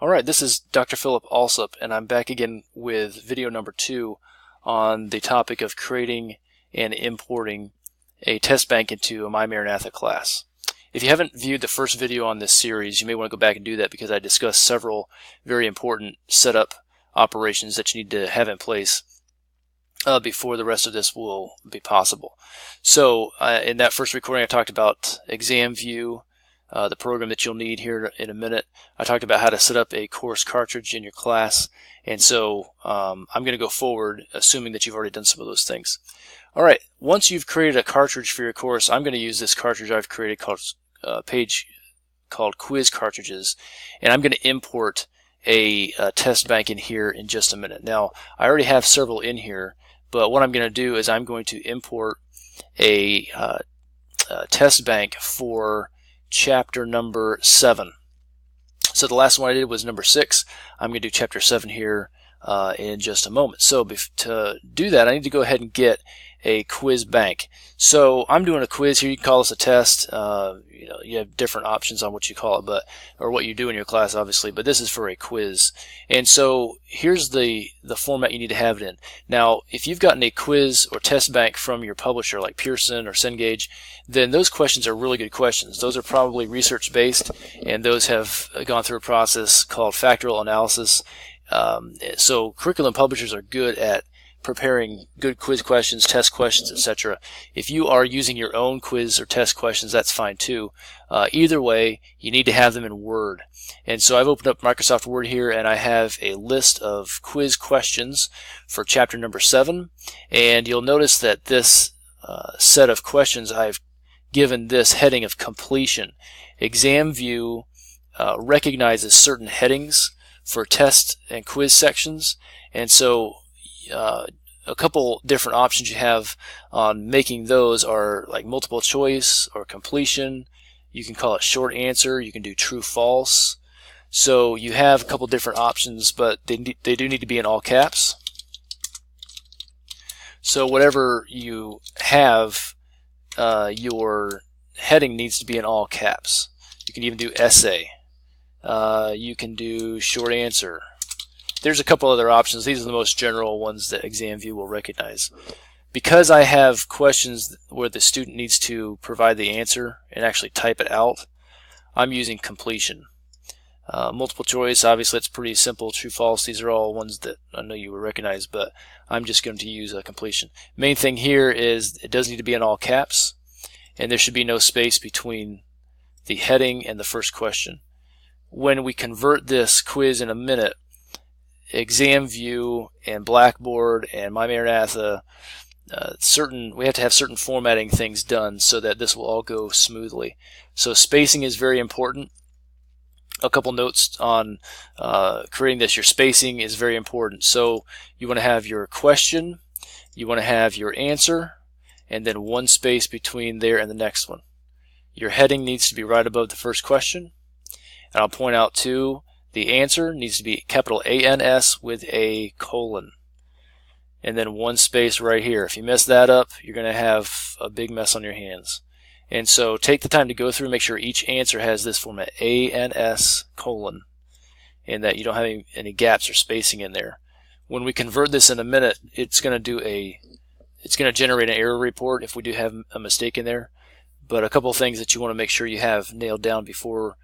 Alright, this is Dr. Philip Alsop, and I'm back again with video number 2 on the topic of creating and importing a test bank into a MyMaranatha class. If you haven't viewed the first video on this series, you may want to go back and do that because I discussed several very important setup operations that you need to have in place before the rest of this will be possible. So in that first recording I talked about exam view, the program that you'll need here in a minute. I talked about how to set up a course cartridge in your class, and so I'm going to go forward assuming that you've already done some of those things. Alright, once you've created a cartridge for your course, I'm going to use this cartridge I've created called page called quiz cartridges, and I'm going to import a test bank in here in just a minute. Now I already have several in here, but what I'm going to do is I'm going to import a test bank for chapter number 7. So the last one I did was number 6. I'm going to do chapter 7 here in just a moment. So to do that, I need to go ahead and get a quiz bank. So I'm doing a quiz here. You can call this a test. You have different options on what you call it, or what you do in your class, obviously. But this is for a quiz. And so here's the format you need to have it in. Now, if you've gotten a quiz or test bank from your publisher, like Pearson or Cengage, then those questions are really good questions. Those are probably research-based, and those have gone through a process called factorial analysis. So curriculum publishers are good at preparing good quiz questions, test questions, etc. If you are using your own quiz or test questions, that's fine too. Either way, you need to have them in Word. And so I've opened up Microsoft Word here, and I have a list of quiz questions for chapter number 7. And you'll notice that this set of questions, I've given this heading of completion. Exam View recognizes certain headings for test and quiz sections, and so a couple different options you have on making those are like multiple choice or completion. You can call it short answer. You can do true false. So you have a couple different options, but they do need to be in all caps. So whatever you have, your heading needs to be in all caps. You can even do essay. You can do short answer. There's a couple other options. These are the most general ones that ExamView will recognize. Because I have questions where the student needs to provide the answer and actually type it out, I'm using completion. Multiple choice, obviously it's pretty simple. True, false, these are all ones that I know you will recognize, but I'm just going to use a completion. Main thing here is it does need to be in all caps, and there should be no space between the heading and the first question. When we convert this quiz in a minute, ExamView and Blackboard and MyMaranatha, we have to have certain formatting things done so that this will all go smoothly. So spacing is very important. A couple notes on creating this. Your spacing is very important. So you want to have your question, you want to have your answer, and then one space between there and the next one. Your heading needs to be right above the first question. And I'll point out too, the answer needs to be capital ANS with a colon. And then one space right here. If you mess that up, you're going to have a big mess on your hands. And so take the time to go through and make sure each answer has this format, ANS colon, and that you don't have any gaps or spacing in there. When we convert this in a minute, it's going to generate an error report if we do have a mistake in there. But a couple of things that you want to make sure you have nailed down before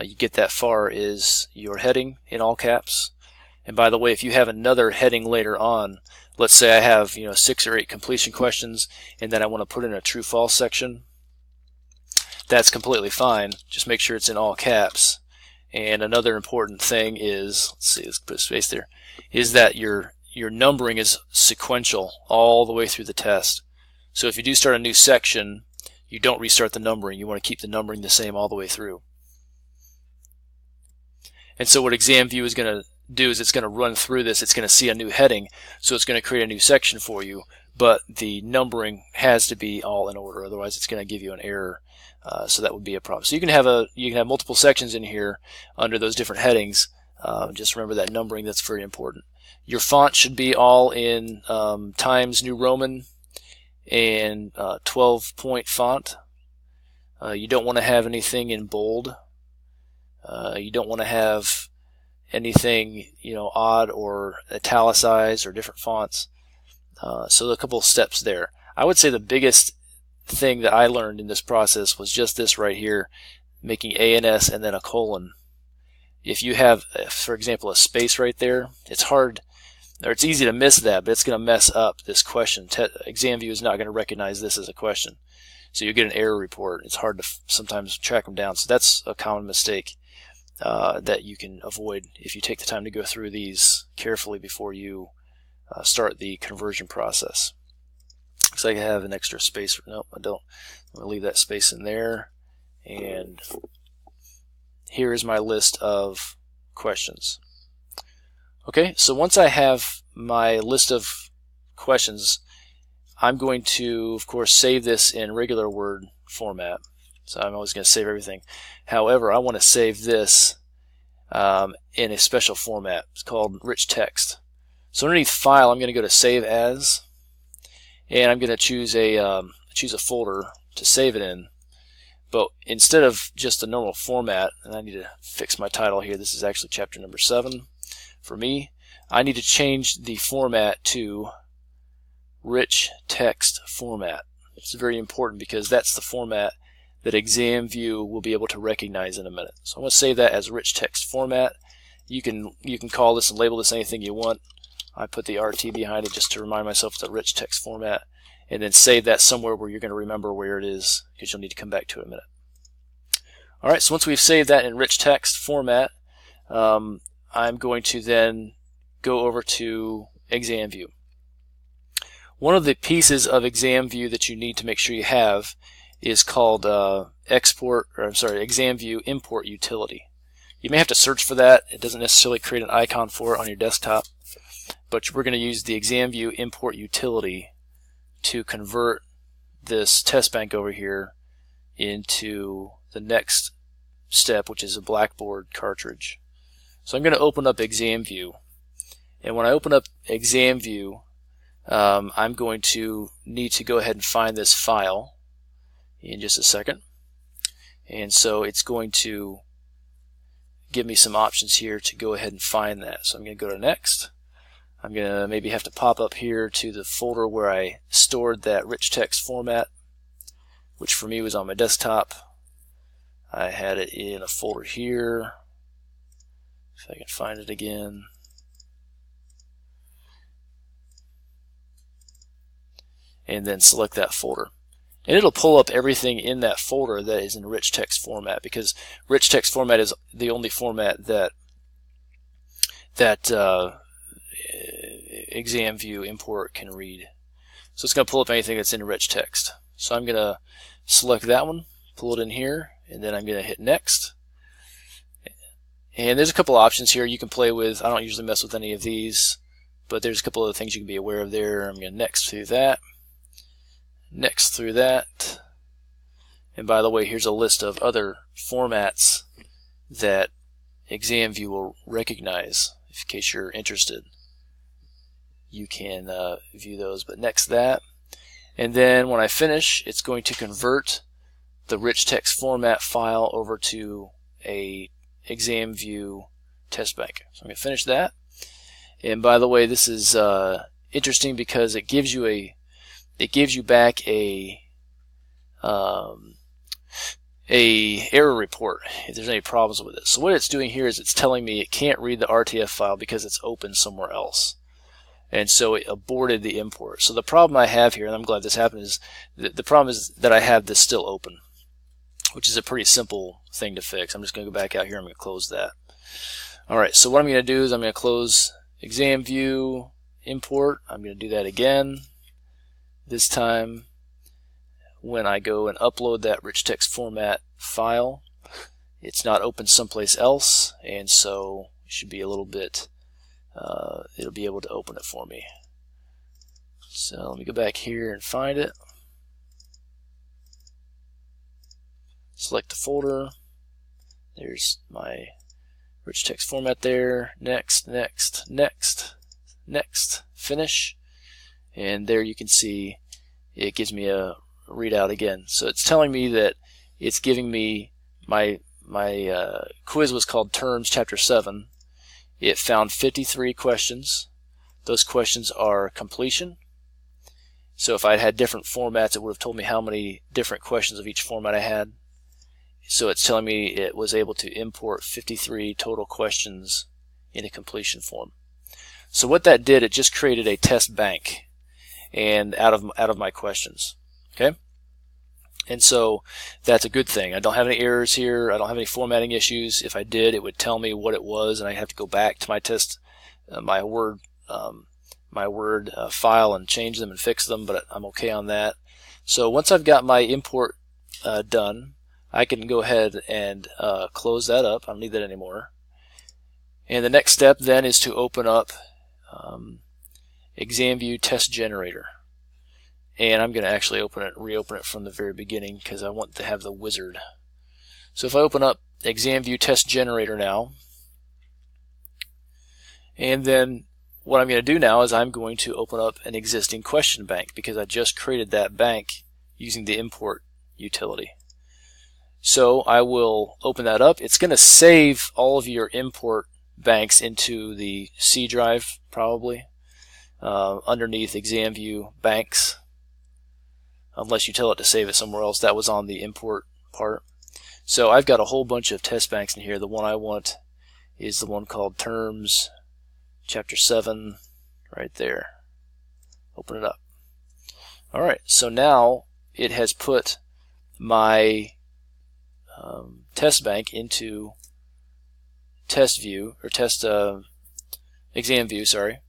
you get that far is your heading in all caps. And by the way, if you have another heading later on, let's say I have 6 or 8 completion questions, and then I want to put in a true false section, that's completely fine. Just make sure it's in all caps. And another important thing is, let's put a space there, is that your numbering is sequential all the way through the test. So if you do start a new section, you don't restart the numbering. You want to keep the numbering the same all the way through. And so what ExamView is going to do is it's going to run through this. It's going to see a new heading, so it's going to create a new section for you, but the numbering has to be all in order, otherwise it's going to give you an error. So that would be a problem. So you can have multiple sections in here under those different headings. Just remember that numbering, that's very important. Your font should be all in Times New Roman and 12-point font. You don't want to have anything in bold. You don't want to have anything, you know, odd or italicized or different fonts. So a couple of steps there. I would say the biggest thing that I learned in this process was just this right here, making ANS and then a colon. If you have, for example, a space right there, it's hard, or it's easy to miss that, but it's going to mess up this question. ExamView is not going to recognize this as a question. So you get an error report. It's hard to sometimes track them down. So that's a common mistake that you can avoid if you take the time to go through these carefully before you start the conversion process. Looks like I have an extra space. No, I don't. I'm going to leave that space in there. And here is my list of questions. Okay, so once I have my list of questions, I'm going to, of course, save this in regular Word format. So I'm always going to save everything. However, I want to save this in a special format. It's called rich text. So underneath File, I'm going to go to Save As, and I'm going to choose a folder to save it in. But instead of just a normal format, and I need to fix my title here, this is actually chapter number 7 for me, I need to change the format to rich text format. It's very important because that's the format that ExamView will be able to recognize in a minute. So I'm going to save that as rich text format. You can call this and label this anything you want. I put the RT behind it just to remind myself it's a rich text format, and then save that somewhere where you're going to remember where it is, because you'll need to come back to it in a minute. Alright, so once we've saved that in rich text format, I'm going to then go over to ExamView. One of the pieces of ExamView that you need to make sure you have is called ExamView Import Utility. You may have to search for that. It doesn't necessarily create an icon for it on your desktop, but we're going to use the ExamView Import Utility to convert this Testbank over here into the next step, which is a Blackboard cartridge. So I'm going to open up ExamView, and when I open up ExamView, I'm going to need to go ahead and find this file in just a second. And so it's going to give me some options here to go ahead and find that. So I'm going to go to Next. I'm going to maybe have to pop up here to the folder where I stored that rich text format, which for me was on my desktop. I had it in a folder here. If I can find it again. And then select that folder. And it'll pull up everything in that folder that is in rich text format, because rich text format is the only format that ExamView import can read. So it's going to pull up anything that's in rich text. So I'm going to select that one, pull it in here, and then I'm going to hit Next. And there's a couple options here you can play with. I don't usually mess with any of these, but there's a couple other things you can be aware of there. I'm going to Next through that. Next through that. And by the way, here's a list of other formats that ExamView will recognize. In case you're interested, you can view those. But next that. And then when I finish, it's going to convert the rich text format file over to a ExamView Testbank. So I'm going to finish that. And by the way, this is interesting because it gives you back a error report if there's any problems with it. So what it's doing here is it's telling me it can't read the RTF file because it's open somewhere else, and so it aborted the import. So the problem I have here, and I'm glad this happened, is the problem is that I have this still open, which is a pretty simple thing to fix. I'm just going to go back out here. I'm going to close that. Alright, so what I'm going to do is I'm going to close ExamView import. I'm going to do that again. This time when I go and upload that rich text format file, it's not open someplace else, and so it should be a little bit, it'll be able to open it for me. So let me go back here and find it. Select the folder. There's my rich text format there. Next, next, next, next, finish. And there you can see it gives me a readout again. So it's telling me that it's giving me my quiz was called Terms Chapter 7, It found 53 questions. Those questions are completion. So if I had different formats, it would have told me how many different questions of each format I had. So it's telling me it was able to import 53 total questions in a completion form. So what that did, it just created a test bank and out of my questions. Okay? And so that's a good thing. I don't have any errors here. I don't have any formatting issues. If I did, it would tell me what it was, and I have to go back to my test, my Word file and change them and fix them, but I'm okay on that. So once I've got my import done, I can go ahead and close that up. I don't need that anymore. And the next step then is to open up ExamView TestGenerator. And I'm going to actually reopen it from the very beginning because I want to have the wizard. So if I open up ExamView TestGenerator now, and then what I'm going to do now is I'm going to open up an existing question bank because I just created that bank using the import utility. So I will open that up. It's going to save all of your import banks into the C drive probably underneath ExamView banks, unless you tell it to save it somewhere else. That was on the import part. So I've got a whole bunch of test banks in here. The one I want is the one called Terms Chapter 7 right there. Open it up. Alright, so now it has put my test bank into test view, or test exam view, sorry.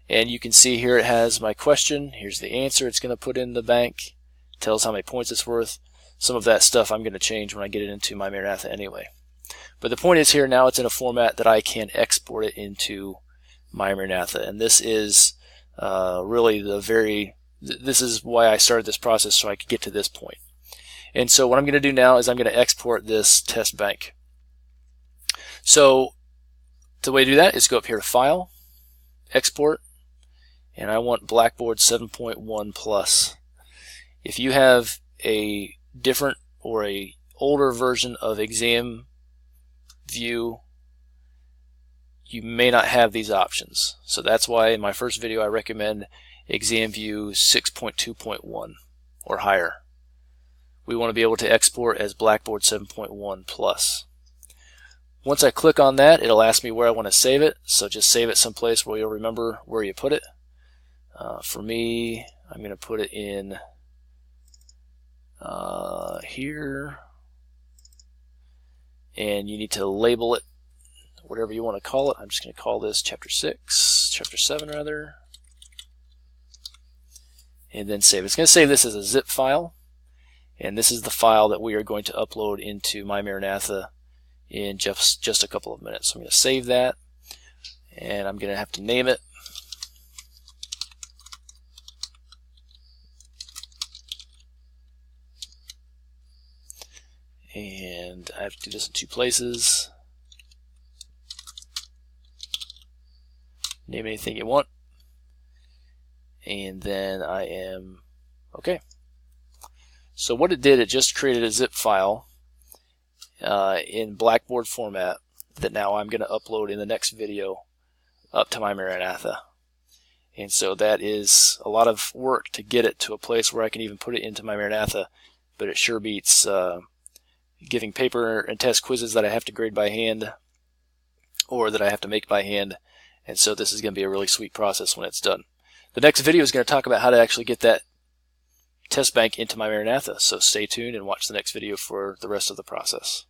And you can see here it has my question. Here's the answer it's going to put in the bank. Tells how many points it's worth. Some of that stuff I'm going to change when I get it into MyMaranatha anyway. But the point is here now it's in a format that I can export it into MyMaranatha, and this is really this is why I started this process, so I could get to this point. And so what I'm going to do now is I'm going to export this test bank. So the way to do that is go up here to File, Export, and I want Blackboard 7.1 plus. If you have a different or a older version of ExamView, you may not have these options. So that's why in my first video I recommend ExamView 6.2.1 or higher. We want to be able to export as Blackboard 7.1 plus. Once I click on that, it'll ask me where I want to save it. So just save it someplace where you'll remember where you put it. For me, I'm going to put it in here, and you need to label it whatever you want to call it. I'm just going to call this chapter 7 rather, and then save it. It's going to save this as a zip file, and this is the file that we are going to upload into MyMaranatha in just a couple of minutes. So I'm going to save that, and I'm going to have to name it. And I have to do this in 2 places. Name anything you want. And then I am okay. So what it did, it just created a zip file in Blackboard format that now I'm going to upload in the next video up to MyMaranatha. And so that is a lot of work to get it to a place where I can even put it into MyMaranatha, but it sure beats giving paper and test quizzes that I have to grade by hand or that I have to make by hand. And so this is going to be a really sweet process when it's done. The next video is going to talk about how to actually get that test bank into MyMaranatha. So stay tuned and watch the next video for the rest of the process.